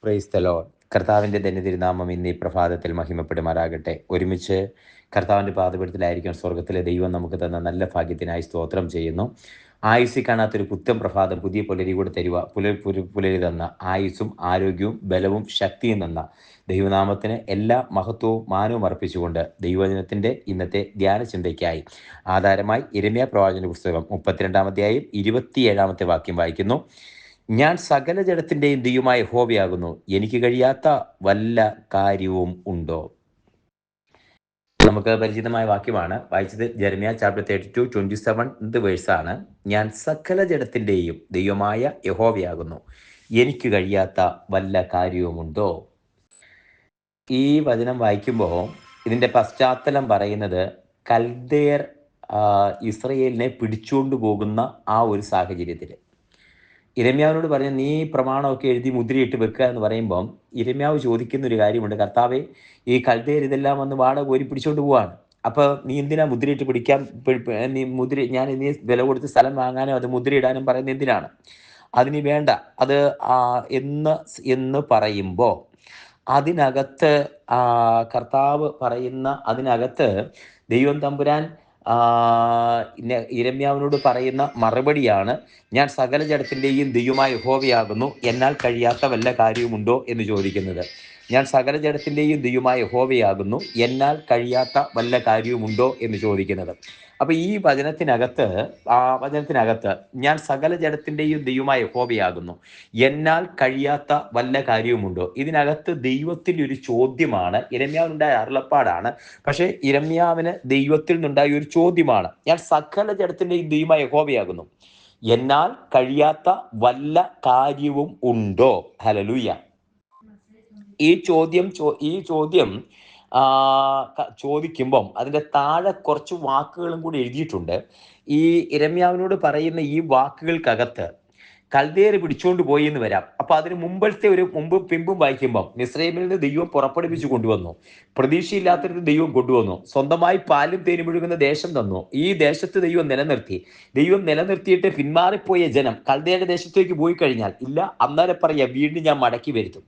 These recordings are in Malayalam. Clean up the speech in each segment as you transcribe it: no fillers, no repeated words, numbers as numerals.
Praise the Lord. കർത്താവിൻ്റെ ധന്യതിരുനാമം ഇന്ന് ഈ പ്രഭാതത്തിൽ മഹിമപ്പെടുമാറാകട്ടെ. ഒരുമിച്ച് കർത്താവിൻ്റെ പാദപീഠത്തിലായിരിക്കാൻ സ്വർഗത്തിലെ ദൈവം നമുക്ക് തന്ന നല്ല ഭാഗ്യത്തിനായി സ്തോത്രം ചെയ്യുന്നു. ആയുസ്സിൽ കാണാത്തൊരു പുത്തൻ പ്രഭാതം, പുതിയ പുലരി കൂടെ തരുക. പുലരി തന്ന ആയുസ്സും ആരോഗ്യവും ബലവും ശക്തിയും തന്ന ദൈവനാമത്തിന് എല്ലാ മഹത്വവും മാനവും അർപ്പിച്ചുകൊണ്ട് ദൈവവചനത്തിൻ്റെ ഇന്നത്തെ ധ്യാന ചിന്തയ്ക്കായി ആധാരമായി യിരെമ്യാ പ്രവാചകന്റെ പുസ്തകം 32-ാം അധ്യായം 27-ാമത്തെ വാക്യം വായിക്കുന്നു. ഞാൻ സകല ജഡത്തിൻ്റെയും ദൈവമായ യഹോവയാകുന്നു, എനിക്ക് കഴിയാത്ത വല്ല കാര്യവും ഉണ്ടോ? നമുക്ക് പരിചിതമായ വാക്യമാണ് വായിച്ചത്. ജെറമ്യാ ചാപ്റ്റർ 32:27 വേഴ്സാണ്. ഞാൻ സകല ജഡത്തിൻ്റെയും ദൈവമായ യഹോവയാകുന്നു, എനിക്ക് കഴിയാത്ത വല്ല കാര്യവുമുണ്ടോ? ഈ വചനം വായിക്കുമ്പോൾ ഇതിൻ്റെ പശ്ചാത്തലം പറയുന്നത് കൽദയർ ഇസ്രയേലിനെ പിടിച്ചുകൊണ്ട് പോകുന്ന ആ ഒരു സാഹചര്യത്തിൽ യിരെമ്യാവിനോട് പറഞ്ഞു, നീ പ്രമാണമൊക്കെ എഴുതി മുദ്രയിട്ട് വെക്കുക എന്ന് പറയുമ്പം യിരെമ്യാവ് ചോദിക്കുന്ന ഒരു കാര്യമുണ്ട്. കർത്താവേ, ഈ കൽദയർ ഇതെല്ലാം വന്ന് വാടക കോരി പിടിച്ചുകൊണ്ട് പോവാണ്. അപ്പോൾ നീ എന്തിനാ മുദ്രയിട്ട് പിടിക്കാൻ? നീ ഞാൻ ഇനി വില കൊടുത്ത് സ്ഥലം വാങ്ങാനും അത് മുദ്രയിടാനും പറയുന്നത് എന്തിനാണ്? അതിന് വേണ്ട അത് എന്ന് പറയുമ്പോൾ അതിനകത്ത് കർത്താവ് പറയുന്ന അതിനകത്ത് ദൈവം തമ്പുരാൻ യിരെമ്യാവിനോട് പറയുന്ന മറുപടിയാണ്, ഞാൻ സകല ജഡത്തിൻ്റെയും ദൈവമായ യഹോവയാകുന്നു, എന്നാൽ കഴിയാത്ത വല്ല കാര്യവുമുണ്ടോ എന്ന് ചോദിക്കുന്നത്. ഞാൻ സകല ജഡത്തിൻ്റെയും ദൈവമായ യഹോവയാകുന്നു, എന്നാൽ കഴിയാത്ത വല്ല കാര്യവുമുണ്ടോ എന്ന് ചോദിക്കുന്നത്. അപ്പോൾ ഈ വചനത്തിനകത്ത് ഞാൻ സകല ജഡത്തിൻ്റെയും ദൈവമായ യഹോവയാകുന്നു, എന്നാൽ കഴിയാത്ത വല്ല കാര്യവുമുണ്ടോ? ഇതിനകത്ത് ദൈവത്തിൻ്റെ ഒരു ചോദ്യമാണ്. യിരെമ്യാവിനുണ്ടായ അരുളപ്പാടാണ്, പക്ഷേ യിരെമ്യാവിന് ദൈവത്തിൽ നിന്നുണ്ടായ ഒരു ചോദ്യമാണ്. ഞാൻ സകല ജഡത്തിൻ്റെയും ദൈവമായ യഹോവയാകുന്നു, എന്നാൽ കഴിയാത്ത വല്ല കാര്യവും ഉണ്ടോ? ഹല്ലേലൂയ. ഈ ചോദ്യം ചോദിക്കുമ്പം അതിൻ്റെ താഴെ കുറച്ച് വാക്കുകളും കൂടി എഴുതിയിട്ടുണ്ട്. ഈ യിരെമ്യാവിനോട് പറയുന്ന ഈ വാക്കുകൾക്കകത്ത് കൽദയർ പിടിച്ചുകൊണ്ട് പോയി എന്ന് വരാം. അപ്പൊ അതിന് മുമ്പും പിമ്പും വായിക്കുമ്പം മിസ്രയീമിൽ നിന്ന് ദൈവം പുറപ്പെടുവിച്ചു കൊണ്ടുവന്നു, പ്രതീക്ഷയില്ലാത്തത് ദൈവം കൊണ്ടുവന്നു, സ്വന്തമായി പാലും തേനും ഒഴുകുന്ന ദേശം തന്നു. ഈ ദേശത്ത് ദൈവം നിലനിർത്തിയിട്ട് പിന്മാറിപ്പോയ ജനം കൽദയരുടെ ദേശത്തേക്ക് പോയി കഴിഞ്ഞാൽ ഇല്ല, അന്നേരം പറയാ വീണ്ടും ഞാൻ മടക്കി വരുത്തും.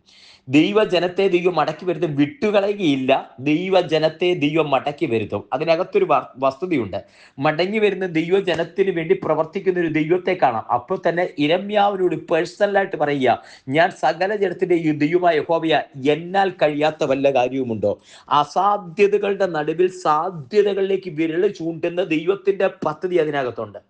ദൈവജനത്തെ ദൈവം മടക്കി വരുത്തും, വിട്ടുകളയുകയില്ല. ദൈവജനത്തെ ദൈവം മടക്കി വരുത്തും. അതിനകത്തൊരു വസ്തുതയുണ്ട്. മടങ്ങി വരുന്ന ദൈവജനത്തിന് വേണ്ടി പ്രവർത്തിക്കുന്ന ഒരു ദൈവത്തെ കാണാം. അപ്പോൾ തന്നെ യിരെമ്യാവിനോട് പേഴ്സണലായിട്ട് പറയുക, ഞാൻ സകല ജനത്തിൻ്റെയും ദൈവമായ യഹോവയ, എന്നാൽ കഴിയാത്ത വല്ല കാര്യവുമുണ്ടോ? അസാധ്യതകളുടെ നടുവിൽ സാധ്യതകളിലേക്ക് വിരൽ ചൂണ്ടുന്ന ദൈവത്തിന്റെ പദ്ധതി അതിനകത്തുണ്ട്.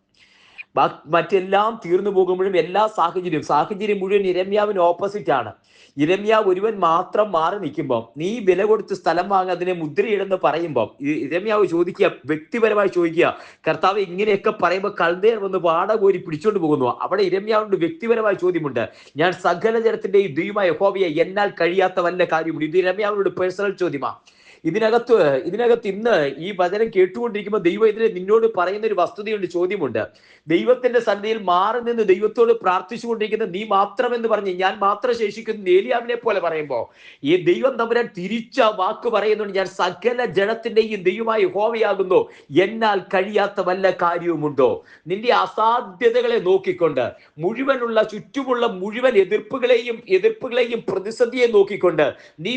മറ്റെല്ലാം തീർന്നു പോകുമ്പോഴും എല്ലാ സാഹചര്യം മുഴുവൻ യിരെമ്യാവിന് ഓപ്പോസിറ്റ് ആണ്. യിരെമ്യാവ് ഒരുവൻ മാത്രം മാറി നിൽക്കുമ്പോൾ നീ വില കൊടുത്ത് സ്ഥലം വാങ്ങി അതിനെ മുദ്രയിടെന്ന് പറയുമ്പോൾ യിരെമ്യാവ് വ്യക്തിപരമായി ചോദിക്കുക, കർത്താവ് ഇങ്ങനെയൊക്കെ പറയുമ്പോൾ കൽദയർ വന്ന് വാടക കോരി പിടിച്ചോണ്ട് പോകുന്നു. അവിടെ യിരെമ്യാവിനോട് വ്യക്തിപരമായ ചോദ്യമുണ്ട്. ഞാൻ സകല ജനത്തിന്റെയും ദൈവമായ യഹോവയെ, എന്നാൽ കഴിയാത്ത വല്ല കാര്യമുണ്ട്. ഇത് യിരെമ്യാവിനോട് പേഴ്സണൽ ചോദ്യമാണ്. ഇതിനകത്ത് ഇന്ന് ഈ വചനം കേട്ടുകൊണ്ടിരിക്കുമ്പോൾ ദൈവം നിന്നോട് പറയുന്ന ഒരു വസ്തുതയുണ്ട്, ചോദ്യമുണ്ട്. ദൈവത്തിന്റെ സന്നിധിയിൽ മാറി നിന്ന് ദൈവത്തോട് പ്രാർത്ഥിച്ചുകൊണ്ടിരിക്കുന്ന നീ മാത്രമെന്ന് പറഞ്ഞ് ഞാൻ മാത്രം ശേഷിക്കുന്നു ഏലിയാവിനെ പോലെ പറയുമ്പോൾ ഈ ദൈവം തമ്പുരാൻ തിരിച്ച വാക്ക് പറയുന്നുണ്ട്, ഞാൻ സകല ജഡത്തിന്റെയും ദൈവമായി യഹോവയാകുന്നു, എന്നാൽ കഴിയാത്ത വല്ല കാര്യവുമുണ്ടോ? നിന്റെ അസാധ്യതകളെ നോക്കിക്കൊണ്ട് ചുറ്റുമുള്ള മുഴുവൻ എതിർപ്പുകളെയും പ്രതിസന്ധിയെ നോക്കിക്കൊണ്ട് നീ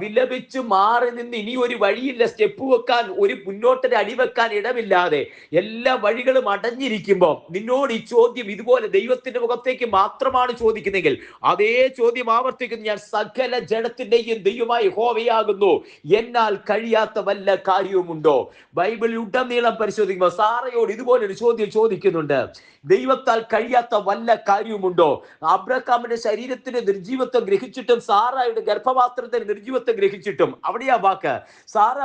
വിലപിച്ച് മാറി നിന്ന് ഇനി ഒരു വഴിയില്ല, സ്റ്റെപ്പ് വെക്കാൻ, ഒരു മുന്നോട്ടൊരു അടി വെക്കാൻ ഇടമില്ലാതെ എല്ലാ വഴികളും അടഞ്ഞിരിക്കുമ്പോൾ നിന്നോട് ഈ ചോദ്യം ഇതുപോലെ ദൈവത്തിന്റെ മുഖത്തേക്ക് മാത്രമാണ് ചോദിക്കുന്നെങ്കിൽ അതേ ചോദ്യം ആവർത്തിക്കുന്നു, ഞാൻ സകല ജഡത്തിന്റെയും ദൈവമായി യഹോവയാകുന്നു, എന്നാൽ കഴിയാത്ത വല്ല കാര്യവുമുണ്ടോ? ബൈബിളിൽ ഉടനീളം പരിശോധിക്കുമ്പോൾ സാറയോട് ഇതുപോലൊരു ചോദ്യം ചോദിക്കുന്നുണ്ട്, ദൈവത്താൽ കഴിയാത്ത വല്ല കാര്യവുമുണ്ടോ? അബ്രഹാമിന്റെ ശരീരത്തിന്റെ നിർജീവത്വം ഗ്രഹിച്ചിട്ടും സാറായുടെ ഗർഭപാത്രത്തിന്റെ നിർജീവത്വം ഗ്രഹിച്ചിട്ടും അവിടെയാ വാക്ക്, സാറ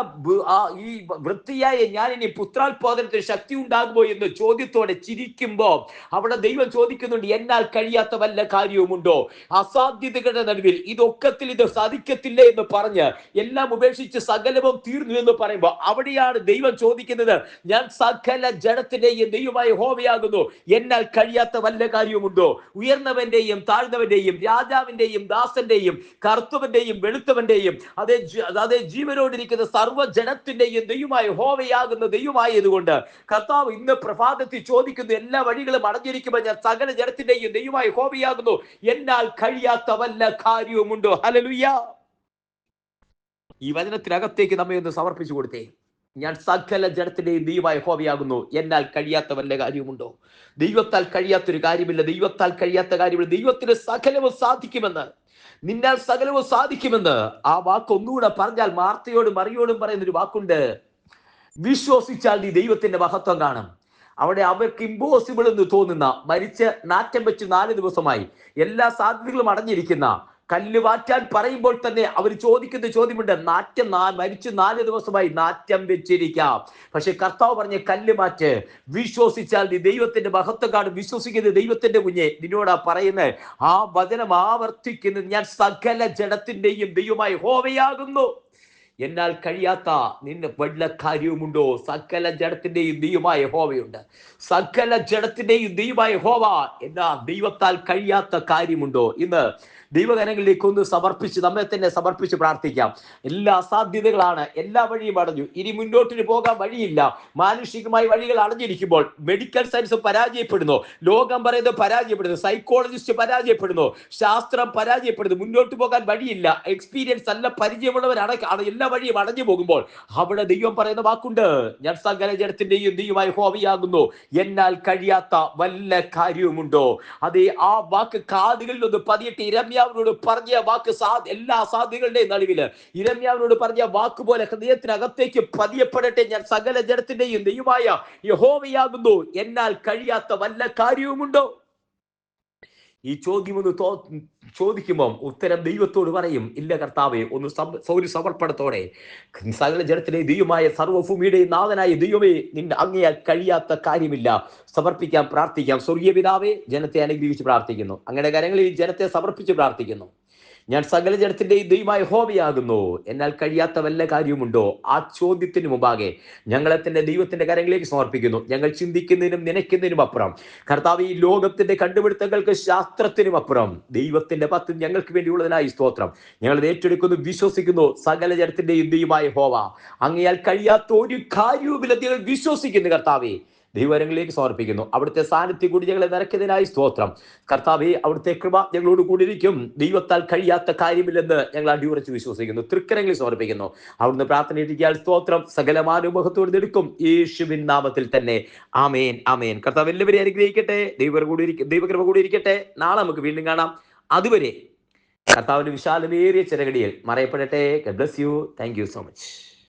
ഈ വൃത്തിയായ ഞാൻ ഇനി പുത്രാൽപാദനത്തിന് ശക്തി ഉണ്ടാകുമോ എന്ന് ചോദ്യത്തോടെ ചിരിക്കുമ്പോ അവിടെ ദൈവം ചോദിക്കുന്നുണ്ട്, എന്നാൽ കഴിയാത്ത വല്ല കാര്യവുമുണ്ടോ? അസാധ്യതകളുടെ നടുവിൽ ഇത് സാധിക്കത്തില്ല എന്ന് പറഞ്ഞ് എല്ലാം ഉപേക്ഷിച്ച് സകലവും തീർന്നു എന്ന് പറയുമ്പോൾ അവിടെയാണ് ദൈവം ചോദിക്കുന്നത്, ഞാൻ സകല ജഡത്തിന്റെയും ദൈവമായ യഹോവയാകുന്നു, എന്നാൽ കഴിയാത്ത വല്ല കാര്യവുമുണ്ടോ? ഉയർന്നവന്റെയും താഴ്ന്നവന്റെയും രാജാവിന്റെയും ദാസന്റെയും കറുത്തവന്റെയും വെളുത്തവന്റെയും അതേ ജീവനോട് ജീവനോടിരിക്കുന്ന സർവ്വജനത്തിന്റെയും ദൈവമായ യഹോവയാകുന്ന ദൈവമായതുകൊണ്ട് കർത്താവ് ഇന്ന് പ്രഭാതത്തിൽ ചോദിക്കുന്ന എല്ലാ വഴികളും അടഞ്ഞിരിക്കുമ്പോൾ ഞാൻ സകല ജനത്തിന്റെയും ദൈവമായ യഹോവയാകുന്നു, എന്നാൽ കഴിയാത്ത വല്ല കാര്യവുമുണ്ടോ? ഹല്ലേലൂയ. ഈ വചനത്തിനകത്തേക്ക് നമ്മെ ഒന്ന് സമർപ്പിച്ചു കൊടുത്തേ. ഞാൻ സകല ജനത്തിന്റെയും ദൈവമായ യഹോവയാകുന്നു, എന്നാൽ കഴിയാത്ത വല്ല കാര്യവുമുണ്ടോ? ദൈവത്താൽ കഴിയാത്തൊരു കാര്യമില്ല, ദൈവത്താൽ കഴിയാത്ത കാര്യമില്ല. ദൈവത്തിന് സകലവും സാധിക്കുമെന്ന്, നിന്നാൽ സകലവും സാധിക്കുമെന്ന് ആ വാക്ക് ഒന്നുകൂടെ പറഞ്ഞാൽ മാർത്തയോടും മറിയോടും പറയുന്ന ഒരു വാക്കുണ്ട്, വിശ്വസിച്ചാൽ നീ ദൈവത്തിന്റെ മഹത്വം കാണും. അവിടെ അവർക്ക് ഇമ്പോസിബിൾ എന്ന് തോന്നുന്ന, മരിച്ച് നാറ്റം വെച്ച് 4 ദിവസമായി എല്ലാ സാധ്യതകളും അടഞ്ഞിരിക്കുന്ന, കല്ല് മാറ്റാൻ പറയുമ്പോൾ തന്നെ അവർ ചോദിക്കുന്ന ചോദ്യമുണ്ട്, മരിച്ച് 4 ദിവസമായി നാറ്റം വെച്ചിരിക്കാം, പക്ഷെ കർത്താവ് പറഞ്ഞ കല്ല് മാറ്റ്, വിശ്വസിച്ചാൽ നീ ദൈവത്തിന്റെ മഹത്വം കാണും. വിശ്വസിക്കുന്ന ദൈവത്തിന്റെ കുഞ്ഞെ, നിന്നോടാ പറയുന്നത്. ആ വചനം ആവർത്തിക്കുന്നത്, ഞാൻ സകല ജഡത്തിന്റെയും ദൈവമായി യഹോവയാകുന്നു, എന്നാൽ കഴിയാത്ത നിന്നെ വല്ല കാര്യവുമുണ്ടോ? സകല ജഡത്തിന്റെയും ദൈവമായ യഹോവയുണ്ട്. സകല ജഡത്തിന്റെയും ദൈവമായ യഹോവ, എന്നാ ദൈവത്താൽ കഴിയാത്ത കാര്യമുണ്ടോ? ഇന്ന് ദൈവകരങ്ങളിലേക്ക് ഒന്ന് സമർപ്പിച്ച്, നമ്മെ തന്നെ സമർപ്പിച്ച് പ്രാർത്ഥിക്കാം. എല്ലാ സാധ്യതകളാണ്, എല്ലാ വഴിയും അടഞ്ഞു, ഇനി മുന്നോട്ടിന് പോകാൻ വഴിയില്ല. മാനുഷികമായ വഴികൾ അടഞ്ഞിരിക്കുമ്പോൾ മെഡിക്കൽ സയൻസ് പരാജയപ്പെടുന്നു, ലോകം പറയുന്നത് പരാജയപ്പെടുന്നു, സൈക്കോളജിസ്റ്റ് പരാജയപ്പെടുന്നു, ശാസ്ത്രം പരാജയപ്പെടുന്നു, മുന്നോട്ട് പോകാൻ വഴിയില്ല. എക്സ്പീരിയൻസ് അല്ല, പരിചയമുള്ളവരാണ്, എല്ലാ വഴിയും അടഞ്ഞു പോകുമ്പോൾ അവിടെ ദൈവം പറയുന്ന വാക്കുണ്ട്, ഞാൻ സകല ജഡത്തിന്റെയും ദൈവമായ യഹോവയാകുന്നു, എന്നാൽ കഴിയാത്ത വല്ല കാര്യവുമുണ്ടോ? അതേ, ആ വാക്ക് കാതുകളിൽ ഒന്ന് പതിയിട്ട് ഇരമ്യാവിനോട് പറഞ്ഞ വാക്ക് എല്ലാ സാധ്യതകളുടെയും നടുവില് ഇരമ്യാവിനോട് പറഞ്ഞ വാക്ക് പോലെ ഹൃദയത്തിനകത്തേക്ക് പതിയപ്പെടട്ടെ. ഞാൻ സകല ജഡത്തിന്റെയും ദൈവമായ യഹോവയാകുന്നു, എന്നാൽ കഴിയാത്ത വല്ല കാര്യവുമുണ്ടോ? ഈ ചോദ്യം ഒന്ന് ചോദിക്കുമ്പോൾ ഉത്തരം ദൈവത്തോട് പറയും, ഇല്ല കർത്താവേ, ഒരു സമർപ്പണത്തോടെ, സകല ജഡത്തിലെ ദൈവമായ സർവ്വഭൂമിയുടെയും നാഥനായ ദൈവമേ, നിന്റെ അങ്ങയാൽ കഴിയാത്ത കാര്യമില്ല. സമർപ്പിക്കാം, പ്രാർത്ഥിക്കാം. സ്വർഗീയ പിതാവേ, ജനത്തെ അനുഗ്രഹിച്ച് പ്രാർത്ഥിക്കുന്നു, അങ്ങയുടെ കരങ്ങളിൽ ജനത്തെ സമർപ്പിച്ച് പ്രാർത്ഥിക്കുന്നു. ഞാൻ സകല ജഡത്തിന്റെയും ദൈവമായ യഹോവയാകുന്നു, എന്നാൽ കഴിയാത്ത വല്ല കാര്യവുമുണ്ടോ? ആ ചോദ്യത്തിന് മുമ്പാകെ ഞങ്ങളെ തന്നെ ദൈവത്തിന്റെ കരങ്ങളിലേക്ക് സമർപ്പിക്കുന്നു. ഞങ്ങൾ ചിന്തിക്കുന്നതിനും നനയ്ക്കുന്നതിനും അപ്പുറം കർത്താവ്, ഈ ലോകത്തിന്റെ കണ്ടുപിടുത്തങ്ങൾക്ക് ശാസ്ത്രത്തിനും അപ്പുറം ദൈവത്തിന്റെ പത്ത് ഞങ്ങൾക്ക് വേണ്ടിയുള്ളതിനായി സ്തോത്രം. ഞങ്ങൾ ഏറ്റെടുക്കുന്നു, വിശ്വസിക്കുന്നു. സകല ജഡത്തിന്റെയും ദൈവമായ യഹോവ, അങ്ങയാൽ കഴിയാത്ത ഒരു കാര്യവുമില്ല. ഞങ്ങൾ വിശ്വസിക്കുന്നു കർത്താവേ. ദൈവകരങ്ങളിലേക്ക് സമർപ്പിക്കുന്നു. അവിടുത്തെ സാന്നിധ്യം കൂടി ഞങ്ങളെ നിറയ്ക്കുന്നതിനായി സ്തോത്രം. കർത്താവേ, അവിടുത്തെ കൃപ ഞങ്ങളോട് കൂടിയിരിക്കും. ദൈവത്താൽ കഴിയാത്ത കാര്യമില്ലെന്ന് ഞങ്ങൾ അടിയുറച്ച് വിശ്വസിക്കുന്നു. തൃക്കരങ്ങളിൽ സമർപ്പിക്കുന്നു. അവിടുന്ന് പ്രാർത്ഥനയിട്ടിരിക്കാൻ സ്തോത്രം. സകലമാനുഭവത്തോട് എടുക്കും, യേശുവിൻ നാമത്തിൽ തന്നെ. ആമേൻ, ആമേൻ. കർത്താവ് എല്ലാവരെയും അനുഗ്രഹിക്കട്ടെ. ദൈവകൃപ കൂടി ഇരിക്കട്ടെ. നാളെ നമുക്ക് വീണ്ടും കാണാം. അതുവരെ കർത്താവിന്റെ വിശാലമേറിയ ചിറകടിയിൽ മറയപ്പെടട്ടെ. God bless you. Thank you so much.